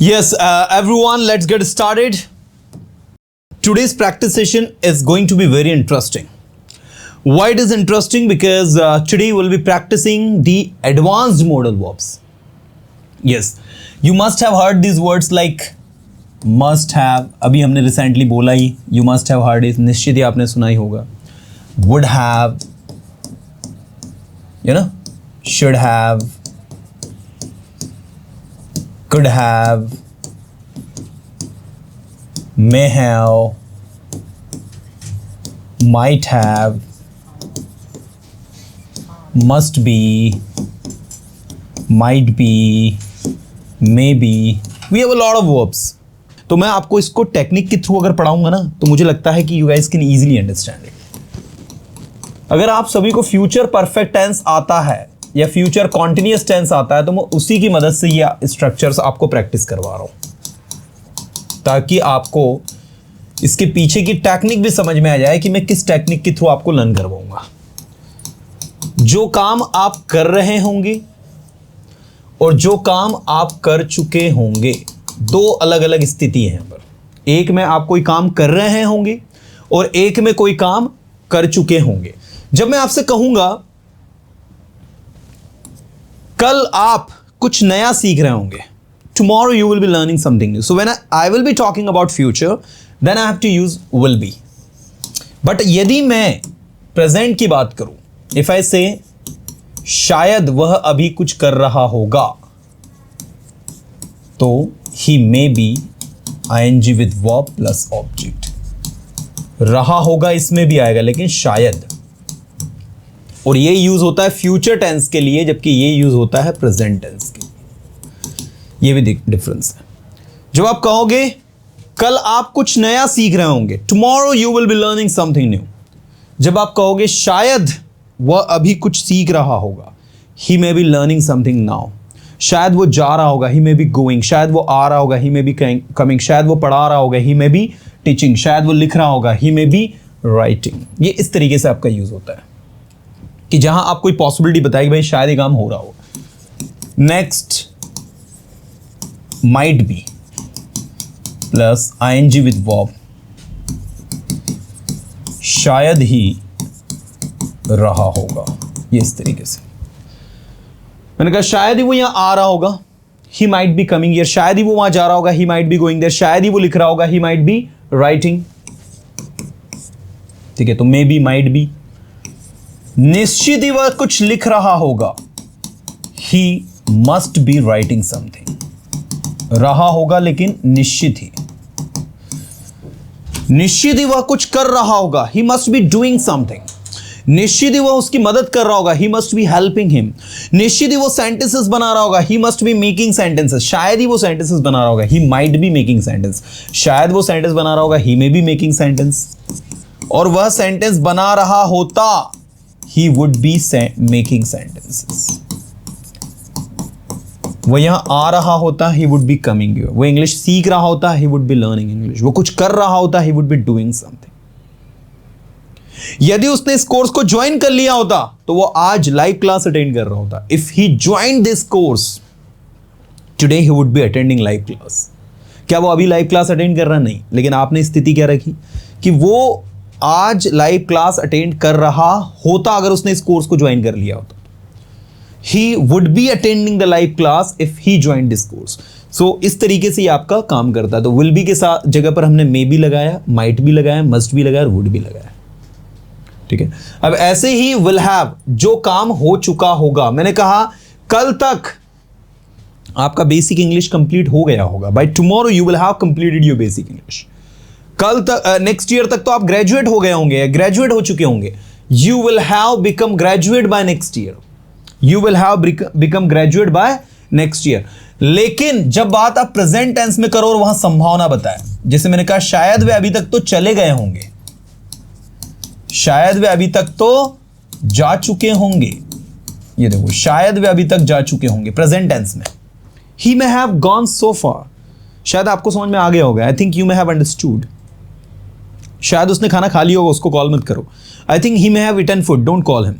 Yes, everyone, let's get started. Today's practice session is going to be very interesting. Why it is interesting? Because today we'll be practicing the advanced modal verbs. Yes, you must have heard these words like must have. अभी हमने recently बोला ही. You must have heard it. निश्चित ही आपने सुना ही होगा. Would have, you know, should have, could have, may have, might have, must be, might be, may be. We have a lot of verbs. तो मैं आपको इसको टेक्निक के थ्रू अगर पढ़ाऊंगा ना तो मुझे लगता है कि you guys can easily understand it. अगर आप सभी को फ्यूचर परफेक्ट टेंस आता है या फ्यूचर कॉन्टिन्यूअस टेंस आता है तो मैं उसी की मदद से ये स्ट्रक्चर्स आपको प्रैक्टिस करवा रहा हूं ताकि आपको इसके पीछे की टेक्निक भी समझ में आ जाए कि मैं किस टेक्निक के थ्रू आपको लर्न करवाऊंगा. जो काम आप कर रहे होंगे और जो काम आप कर चुके होंगे, दो अलग अलग स्थिति है यहाँ पर. एक में आप कोई काम कर रहे होंगे और एक में कोई काम कर चुके होंगे. जब मैं आपसे कहूंगा कल आप कुछ नया सीख रहे होंगे, tomorrow you will be learning something new. So when I will be talking about future, then I have to use will be. But यदि मैं present की बात करूं, if I say शायद वह अभी कुछ कर रहा होगा, तो he may be ing with verb plus object. रहा होगा इसमें भी आएगा लेकिन शायद, और ये यूज होता है फ्यूचर टेंस के लिए जबकि ये यूज होता है प्रेजेंट टेंस के लिए. ये भी डिफरेंस है. जब आप कहोगे कल आप कुछ नया सीख रहे होंगे, tomorrow you will be learning something new. जब आप कहोगे शायद वह अभी कुछ सीख रहा होगा, he may be learning something now. शायद वो जा रहा होगा, ही मे बी गोइंग. शायद वो आ रहा होगा, ही मे बी कमिंग. शायद वो पढ़ा रहा होगा, ही मे बी टीचिंग. शायद वो लिख रहा होगा, ही मे बी राइटिंग. ये इस तरीके से आपका यूज होता है कि जहां आप कोई पॉसिबिलिटी बताए कि भाई शायद ये काम हो रहा होगा. Next might be plus ING with verb. शायद ही रहा होगा. ये इस तरीके से मैंने कहा शायद ही वो यहां आ रहा होगा, he might be coming here. शायद ही वो वहां जा रहा होगा, he might be going there. शायद ही वो लिख रहा होगा, ही माइट बी राइटिंग. ठीक है, तो मे बी, माइट बी. निश्चित ही वह कुछ लिख रहा होगा, he must be writing something. रहा होगा लेकिन निश्चित ही. निश्चित ही वह कुछ कर रहा होगा, he must be doing something. निश्चित ही वह उसकी मदद कर रहा होगा, he must be helping him. निश्चित ही वो सेंटेंसेस बना रहा होगा, he must be making sentences. शायद ही वो सेंटेंसेस बना रहा होगा, he might be making sentence. शायद वो सेंटेंस बना रहा होगा, he may be making sentence. और वह सेंटेंस बना रहा होता, he would be making sentences. वो यहां आ रहा होता, he would be coming here. वो इंग्लिश सीख रहा होता, he would be learning English. वो कुछ कर रहा होता, he would be doing something. यदि उसने इस कोर्स को ज्वाइन कर लिया होता तो वो आज लाइव क्लास अटेंड कर रहा होता. If he joined this course today, he would be attending live class. क्या वो अभी लाइव क्लास अटेंड कर रहा? नहीं, लेकिन आपने स्थिति क्या रखी कि वो आज लाइव क्लास अटेंड कर रहा होता अगर उसने इस कोर्स को ज्वाइन कर लिया होता. He would be attending the live class if he join this course. So इस तरीके से ये आपका काम करता है. तो विल बी के साथ जगह पर हमने मे भी लगाया, माइट भी लगाया, मस्ट भी लगाया और वुड भी लगाया. ठीक है. अब ऐसे ही विल हैव, जो काम हो चुका होगा. मैंने कहा कल तक आपका बेसिक इंग्लिश कंप्लीट हो गया होगा. By tomorrow you will have completed your basic English. कल तक, नेक्स्ट ईयर तक तो आप ग्रेजुएट हो गए होंगे, ग्रेजुएट हो चुके होंगे. You will have become graduate by next year. You will have become graduate by next year. लेकिन जब बात आप प्रेजेंट टेंस में करो और वहां संभावना बताए, जैसे मैंने कहा शायद वे अभी तक तो चले गए होंगे, शायद वे अभी तक तो जा चुके होंगे. ये देखो, शायद वे अभी तक जा चुके होंगे प्रेजेंट टेंस में. ही मे हैव गॉन सो फार. शायद आपको समझ में आ गया होगा. I think you may have understood. शायद उसने खाना खा लिया होगा, उसको कॉल मत करो. I think he may have eaten food, don't call him.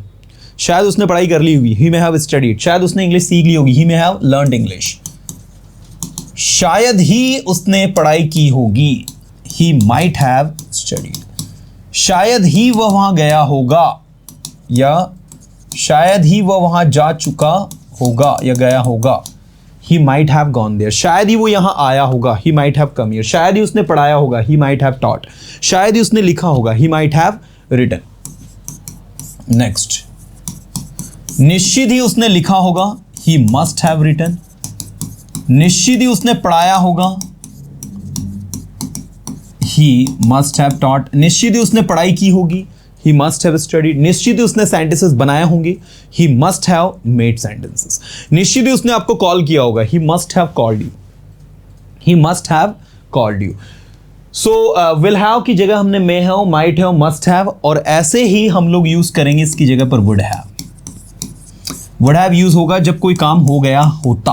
शायद उसने पढ़ाई कर ली होगी, ही मे हैव स्टडीड. शायद उसने इंग्लिश सीख ली होगी, ही मे हैव लर्नड इंग्लिश. शायद ही उसने पढ़ाई की होगी, ही माइट हैव स्टडीड। शायद ही वह वहां गया होगा, या शायद ही वह वहां जा चुका होगा या गया होगा, he might have gone there। शायद ही वो यहां आया होगा, he might have come here। शायद ही उसने पढ़ाया होगा, he might have taught। शायद ही उसने लिखा होगा, he might have written। Next, निश्चित ही उसने लिखा होगा, he must have written। निश्चित ही उसने पढ़ाया होगा, he must have taught। निश्चित ही उसने पढ़ाई की होगी, he must have studied। निश्चित ही उसने सेंटेंसेस बनाए होंगे, he must have made sentences। निश्चित ही उसने आपको कॉल किया होगा, he must have called you। he must have called you। So will have की जगह हमने may have, might have, must have, और ऐसे ही हम लोग यूज करेंगे इसकी जगह पर would have। would have use होगा जब कोई काम हो गया होता,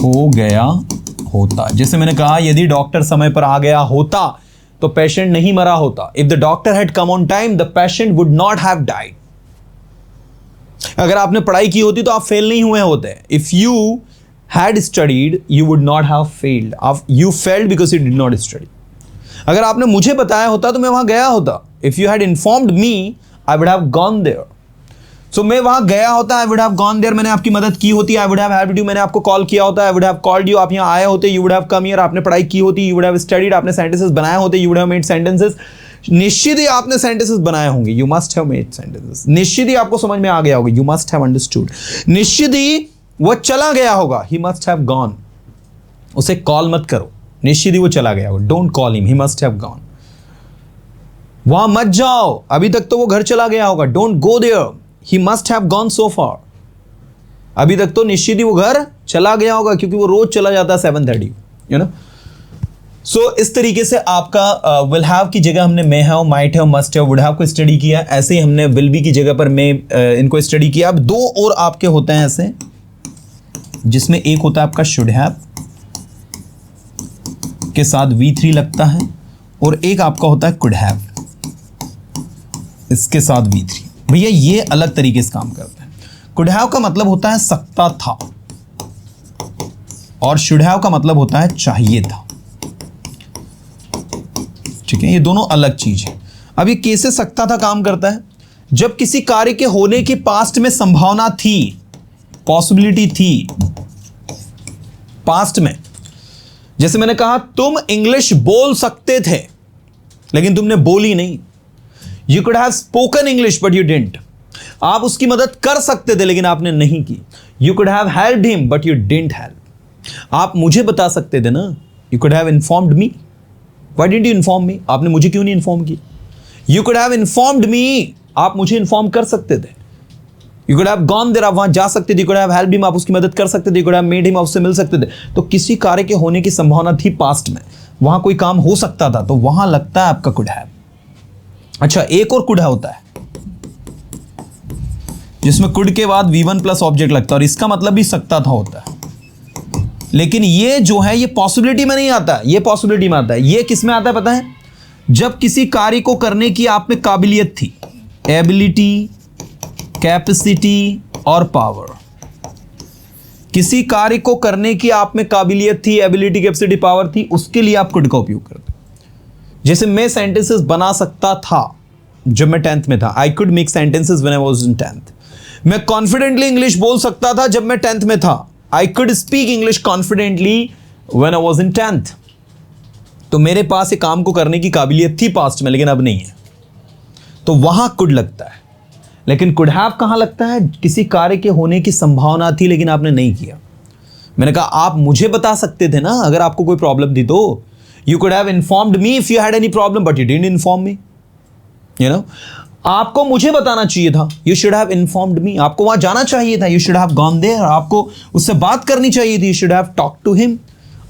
हो गया होता। जैसे मैंने कहा, यदि डॉक्टर समय पर आ गया होता तो पेशेंट नहीं मरा होता। If the doctor had come on time the patient would not have died. अगर आपने पढ़ाई की होती तो आप फेल नहीं हुए होते। If you had studied you would not have failed. You failed because you did not study. अगर आपने मुझे बताया होता तो मैं वहां गया होता। If you had informed me I would have gone there. So मैं वहां गया होता, I would have gone there. मैंने आपकी मदद की होती, I would have helped you. मैंने आपको कॉल किया होता, I would have called you. आप यहां आए होते, you would have come here. आपने पढ़ाई की होती, यू वुड हैव स्टडीड। आपने सेंटेंसेस बनाए होते, you would have made sentences. निश्चित ही आपने सेंटेंसेस बनाए होंगे, you must have made sentences. निश्चित ही आपको समझ में आ गया होगा, यू मस्ट हैव अंडरस्टूड। निश्चित ही वो चला गया होगा, ही मस्ट हैव गॉन। उसे कॉल मत करो, निश्चित ही वो चला गया होगा। Don't call him, he must have gone. वहां मत जाओ, अभी तक तो वो घर चला गया होगा। Don't go there, he must have gone so far। अभी तक तो निश्चित ही वो घर चला गया होगा, क्योंकि वो रोज चला जाता है 7:30, यू नो। सो इस तरीके से आपका will have की जगह हमने may have, might have, must have, would have को स्टडी किया। ऐसे ही हमने will be की जगह पर may इनको स्टडी किया। अब दो और आपके होते हैं ऐसे, जिसमें एक होता है आपका should have के साथ V3 लगता है, और एक आपका होता है could have इसके साथ V3। भैया ये अलग तरीके से काम करते हैं। कुड हैव का मतलब होता है सकता था, और शुड हैव का मतलब होता है चाहिए था। ठीक है, ये दोनों अलग चीज है। अब ये कैसे सकता था काम करता है? जब किसी कार्य के होने की पास्ट में संभावना थी, पॉसिबिलिटी थी पास्ट में। जैसे मैंने कहा, तुम इंग्लिश बोल सकते थे लेकिन तुमने बोली नहीं। You could have spoken English but you didn't। आप उसकी मदद कर सकते थे लेकिन आपने नहीं की। You could have helped him but you didn't help। आप मुझे बता सकते थे ना, You could have informed me। Why didn't you inform me? आपने मुझे क्यों नहीं इन्फॉर्म किया? You could have informed me। आप मुझे इन्फॉर्म कर सकते थे। You could have gone there। आप वहां जा सकते थे। You could have helped him। आप उसकी मदद कर सकते थे। You could have made him। आप उससे मिल सकते थे। तो किसी कार्य के होने की संभावना थी पास्ट में, वहां कोई काम हो सकता था, तो वहां लगता है आपका could have। अच्छा, एक और कुड होता है जिसमें कुड के बाद V1 प्लस ऑब्जेक्ट लगता है, और इसका मतलब भी सकता था होता है। लेकिन ये जो है ये पॉसिबिलिटी में नहीं आता, ये पॉसिबिलिटी में आता है। ये किस में आता है पता है? जब किसी कार्य को करने की आप में काबिलियत थी, एबिलिटी, कैपेसिटी और पावर। किसी कार्य को करने की आप में काबिलियत थी, एबिलिटी, कैपेसिटी, पावर थी, उसके लिए आप कुड का उपयोग करते। जैसे मैं सेंटेंसेस बना सकता था जब मैं 10th में था, I could make sentences when I was in 10th। मैं कॉन्फिडेंटली इंग्लिश बोल सकता था जब मैं 10th में था, I could speak English confidently when I was in 10th। तो मेरे पास ये काम को करने की काबिलियत थी पास्ट में, लेकिन अब नहीं है, तो वहां कुड लगता है। लेकिन कुड हैव कहां लगता है? किसी कार्य के होने की संभावना थी लेकिन आपने नहीं किया। मैंने कहा आप मुझे बता सकते थे ना अगर आपको कोई प्रॉब्लम थी तो। You could have informed me if you had any problem, but you didn't inform me। You know, आपको मुझे बताना चाहिए था। You should have informed me। आपको वहां जाना चाहिए था। You should have gone there। आपको उससे बात करनी चाहिए थी। You should have talked to him।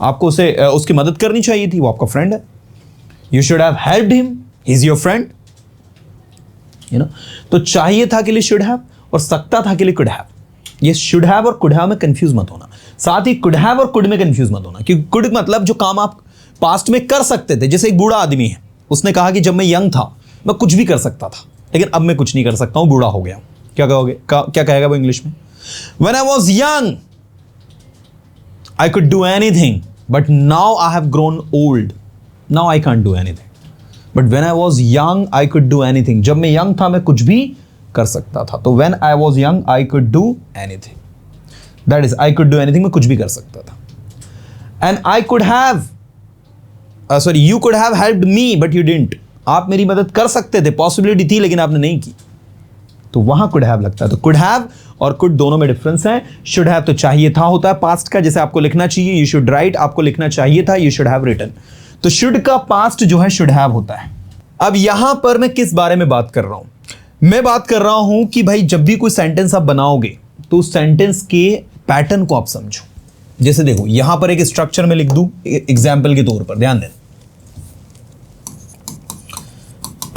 आपको उसे उसकी मदद करनी चाहिए थी, वो आपका फ्रेंड है। You should have helped him। He's your friend। You know, तो चाहिए था के लिए should have, और सकता था के लिए could have। ये should have और could have में कंफ्यूज मत होना। साथ ही could have और could में कंफ्यूज मत होना, क्योंकि could मतलब जो काम आप पास्ट में कर सकते थे। जैसे एक बूढ़ा आदमी है, उसने कहा कि जब मैं यंग था मैं कुछ भी कर सकता था, लेकिन अब मैं कुछ नहीं कर सकता हूं, बूढ़ा हो गया। क्या कहोगे? क्या कहेगा वो इंग्लिश में? When I was young I could do anything, but now I have grown old. Now I can't do anything. But when I was young, I could do anything. जब मैं young था मैं कुछ भी कर सकता था. तो when I was young, I could do anything. That is, I could do anything. मैं कुछ भी कर सकता था. And I could have, you could have helped me, but you didn't. आप मेरी मदद कर सकते थे, पॉसिबिलिटी थी, लेकिन आपने नहीं की. तो वहां could have लगता है. तो could have और could दोनों में डिफरेंस है. should have तो चाहिए था होता है पास्ट का, जैसे आपको लिखना चाहिए, you should write, आपको लिखना चाहिए था, you should have written. तो should का पास्ट जो है should have होता है. अब यहां पर मैं किस बारे में बात कर रहा हूं? मैं बात कर रहा हूं कि भाई जब भी कोई सेंटेंस आप बनाओगे तो उस सेंटेंस के पैटर्न को आप समझो. जैसे देखो यहां पर एक स्ट्रक्चर में लिख दूं एग्जाम्पल के तौर पर, ध्यान दें.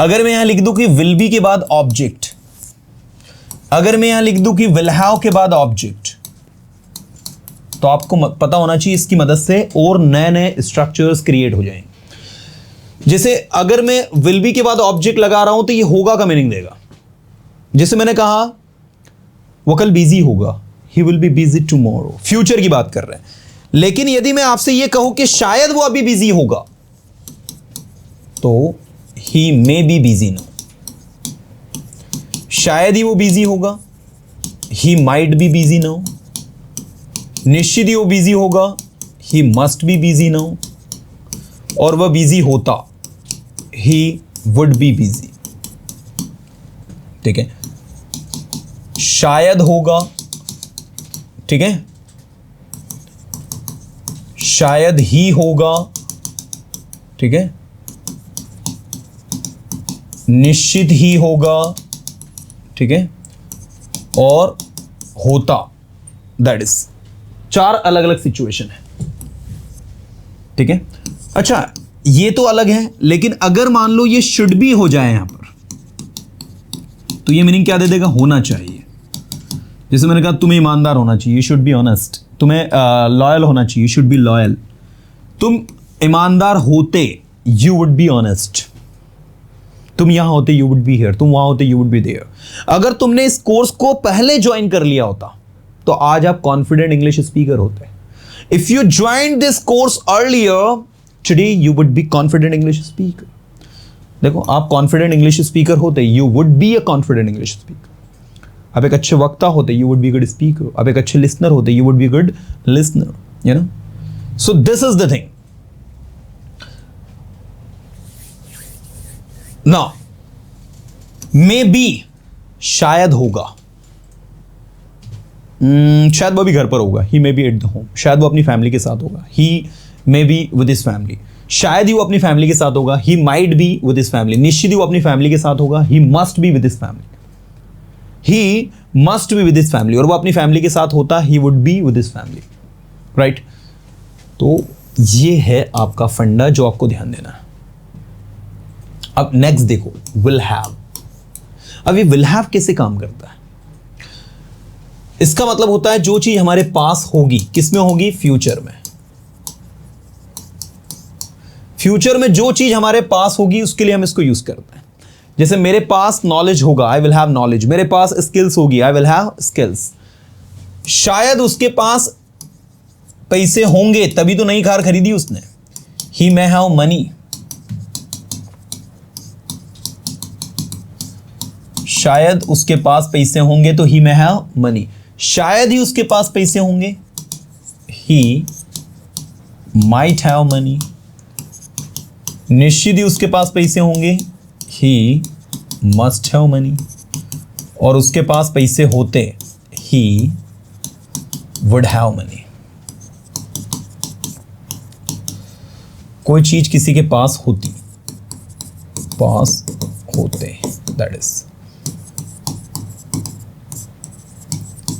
अगर मैं यहां लिख दूं कि विल बी के बाद ऑब्जेक्ट, अगर मैं यहां लिख दूं कि विल हैव के बाद ऑब्जेक्ट, तो आपको पता होना चाहिए इसकी मदद से और नए नए स्ट्रक्चर्स क्रिएट हो जाएंगे. जैसे अगर मैं विल बी के बाद ऑब्जेक्ट लगा रहा हूं तो ये होगा का मीनिंग देगा. जैसे मैंने कहा वो कल बिजी होगा, he will be busy tomorrow, future की बात कर रहे हैं. लेकिन यदि मैं आपसे ये कहूं कि शायद वो अभी बिजी होगा, तो ही मे बी बिजी नाउ, शायद ही वो बिजी होगा, he might be busy now, निश्चित ही वो बिजी होगा, he must be busy now, और वह बिजी होता, ही वुड बी बिजी. ठीक है, शायद होगा, ठीक है, शायद ही होगा, ठीक है, निश्चित ही होगा, ठीक है, और होता. दैट इज 4 अलग अलग सिचुएशन है. ठीक है, अच्छा ये तो अलग है, लेकिन अगर मान लो ये शुड भी हो जाए यहां पर, तो ये मीनिंग क्या दे देगा? होना चाहिए. जैसे मैंने कहा तुम्हें ईमानदार होना चाहिए, यू शुड बी ऑनेस्ट. तुम्हें लॉयल होना चाहिए, यू शुड बी लॉयल. तुम ईमानदार होते, यू वुड बी ऑनेस्ट. तुम यहां होते, यू वुड बी हियर. तुम वहां होते, यू वुड बी देयर. अगर तुमने इस कोर्स को पहले ज्वाइन कर लिया होता तो आज आप कॉन्फिडेंट इंग्लिश स्पीकर होते. If you join this course earlier, today you would be confident English speaker. देखो आप कॉन्फिडेंट इंग्लिश स्पीकर होते, you would be a confident English speaker. आप एक अच्छे वक्ता होते, you would be good speaker. आप एक अच्छे लिसनर होते, you would be good listener. You know, so this is the thing. Now may be, शायद होगा, शायद वो भी घर पर होगा, he may be at the home. शायद वो अपनी फैमिली के साथ होगा, he may be with his family. शायद ही वो अपनी फैमिली के साथ होगा, he might be with his family. निश्चित ही वो अपनी फैमिली के साथ होगा, he must be with his family. He must be with his family. और वो अपनी फैमिली के साथ होता, he would be with his family. Right. तो ये है आपका फंडा जो आपको ध्यान देना है. अब नेक्स्ट देखो, विल हैव. अब ये विल हैव कैसे काम करता है? इसका मतलब होता है जो चीज हमारे पास होगी, किसमें होगी? फ्यूचर में. फ्यूचर में जो चीज हमारे पास होगी उसके लिए हम इसको यूज करते हैं. जैसे मेरे पास नॉलेज होगा, आई विल हैव नॉलेज. मेरे पास स्किल्स होगी, आई विल हैव स्किल्स. शायद उसके पास पैसे होंगे, तभी तो नई कार खरीदी उसने. ही मे हैव मनी. शायद उसके पास पैसे होंगे तो ही मे हैव मनी. शायद ही उसके पास पैसे होंगे, ही माइट हैव मनी. निश्चित ही उसके पास पैसे होंगे, ही मस्ट हैव मनी. और उसके पास पैसे होते, ही वुड हैव मनी. कोई चीज किसी के पास होती, पास होते, दैट इज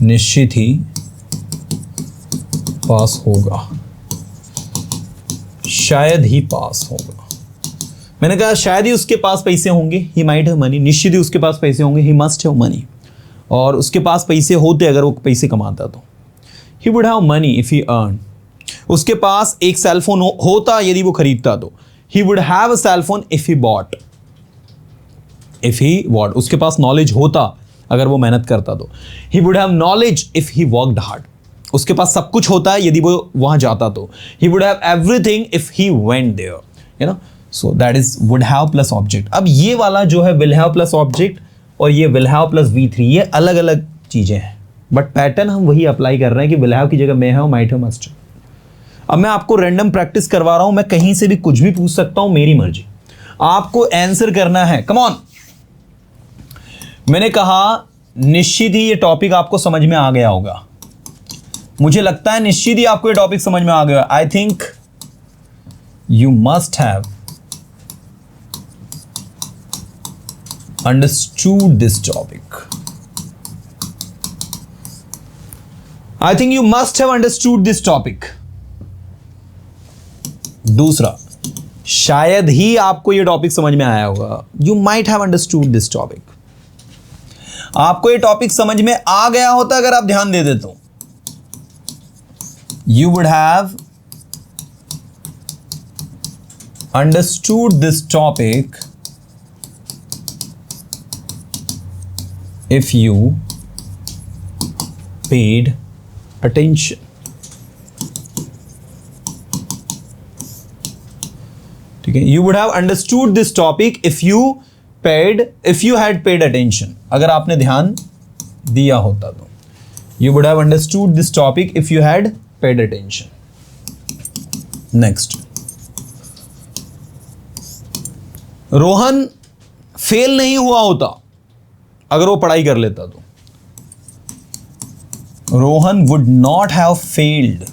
निश्चित ही पास होगा, शायद ही पास होगा. मैंने कहा शायद ही उसके पास पैसे होंगे, ही माइट हैव मनी. निश्चित ही उसके पास पैसे होंगे, ही मस्ट हैव मनी. और उसके पास पैसे होते अगर वो पैसे कमाता तो, he would have money if he earn. उसके पास एक सेलफोन होता यदि वो खरीदता तो, he would have a cellphone if he bought. If he bought. उसके पास नॉलेज होता अगर वो मेहनत करता तो, he would have knowledge if he worked hard. उसके पास सब कुछ होता है यदि वो वहां जाता तो. He would have everything if he went there. You know? So that is would have plus object. अब ये वाला जो है will have plus object और ये will have plus V3 ये अलग अलग चीजें हैं. बट पैटर्न हम वही अप्लाई कर रहे हैं कि will have की जगह may have, might have, must have. अब मैं आपको रैंडम प्रैक्टिस करवा रहा हूं. मैं कहीं से भी कुछ भी पूछ सकता हूं, मेरी मर्जी. आपको आंसर करना है. Come on. मैंने कहा निश्चित ही ये टॉपिक आपको समझ में आ गया होगा. मुझे लगता है निश्चित ही आपको ये टॉपिक समझ में आ गया. I think you must have understood this topic. I think you must have understood this topic. दूसरा, शायद ही आपको ये टॉपिक समझ में आया होगा. You might have understood this topic. आपको ये टॉपिक समझ में आ गया होता अगर आप ध्यान दे देते तो. You would have understood this topic if you paid attention. ठीक है. You would have understood this topic if you had paid attention. अगर आपने ध्यान दिया होता तो. You would have understood this topic if you had paid attention. Next. Rohan fail नहीं हुआ होता अगर वो पढ़ाई कर लेता तो. Rohan would not have failed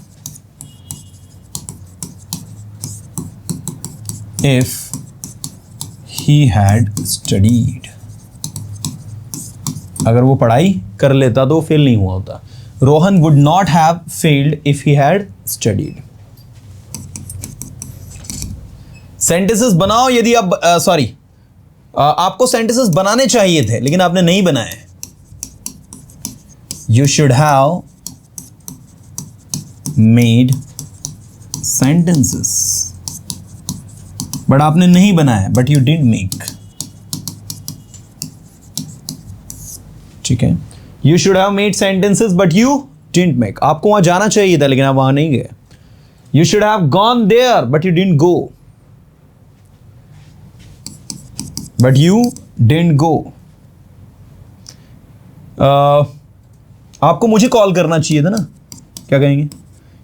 if he had studied. अगर वो पढ़ाई कर लेता तो फेल नहीं हुआ होता. Rohan would not have failed if he had studied. Sentences बनाओ यदि आप आपको सेंटेंसेस बनाने चाहिए थे लेकिन आपने नहीं बनाए. You should have made sentences. But आपने नहीं बनाया. But you did make. ठीक है. You should have made sentences but you didn't make. आपको वहां जाना चाहिए था लेकिन आप वहां नहीं गए. You should have gone there but you didn't go. But you didn't go. आपको मुझे कॉल करना चाहिए था ना. क्या कहेंगे?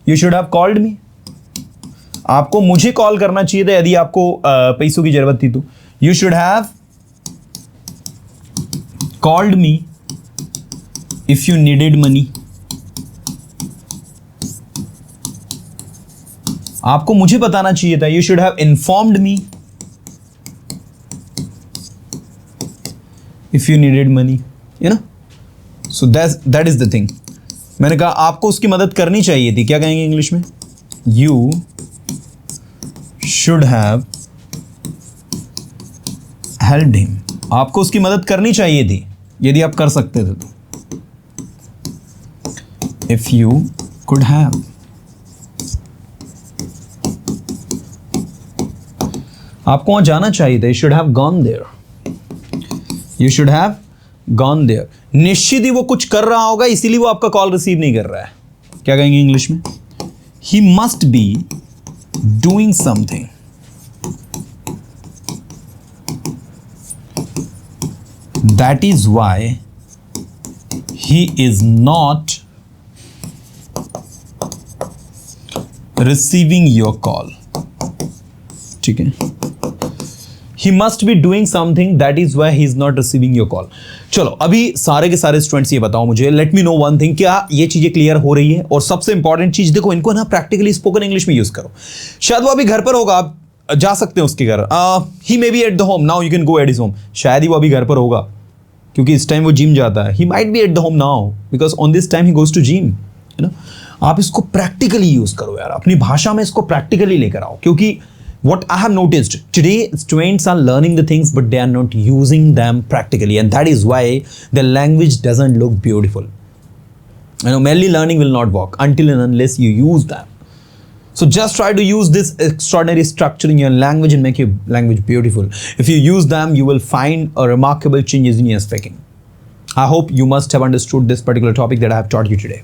You should have called me. आपको मुझे कॉल करना चाहिए था यदि आपको पैसों की जरूरत थी तो. You should have called me if you needed money. आपको मुझे बताना चाहिए था. You should have informed me if you needed money. You know? So that is the thing. मैंने कहा आपको उसकी मदद करनी चाहिए थी. क्या कहेंगे इंग्लिश में? You should have helped him. आपको उसकी मदद करनी चाहिए थी यदि आप कर सकते थे तो. If you could have. आपको वहां जाना चाहिए था. You should have gone there. You should have gone there. निश्चित ही वो कुछ कर रहा होगा इसीलिए वो आपका कॉल रिसीव नहीं कर रहा है. क्या कहेंगे इंग्लिश में? He must be doing something. That is why he is not receiving your call. ठीक है. He must be doing something, that is why he is not receiving your call. चलो अभी सारे के सारे स्टूडेंट्स ये बताओ मुझे, let me know one thing, क्या ये चीजें क्लियर हो रही है? और सबसे इंपॉर्टेंट चीज देखो, इनको ना प्रैक्टिकली स्पोकन इंग्लिश में यूज करो. शायद वो अभी घर पर होगा, आप जा सकते हैं उसके घर. He may be at the home now, you can go at his home. शायद ही वो अभी घर पर होगा क्योंकि इस टाइम वो जिम जाता है. He might be at the home now because on this time he goes to gym. है ना? आप इसको प्रैक्टिकली यूज करो यार, अपनी भाषा में इसको प्रैक्टिकली लेकर आओ. क्योंकि what I have noticed today, students are learning the things but they are not using them practically, and that is why the language doesn't look beautiful. You know, merely learning will not work until and unless you use them. So just try to use this extraordinary structure in your language and make your language beautiful. If you use them, you will find a remarkable changes in your speaking. I hope you must have understood this particular topic that I have taught you today.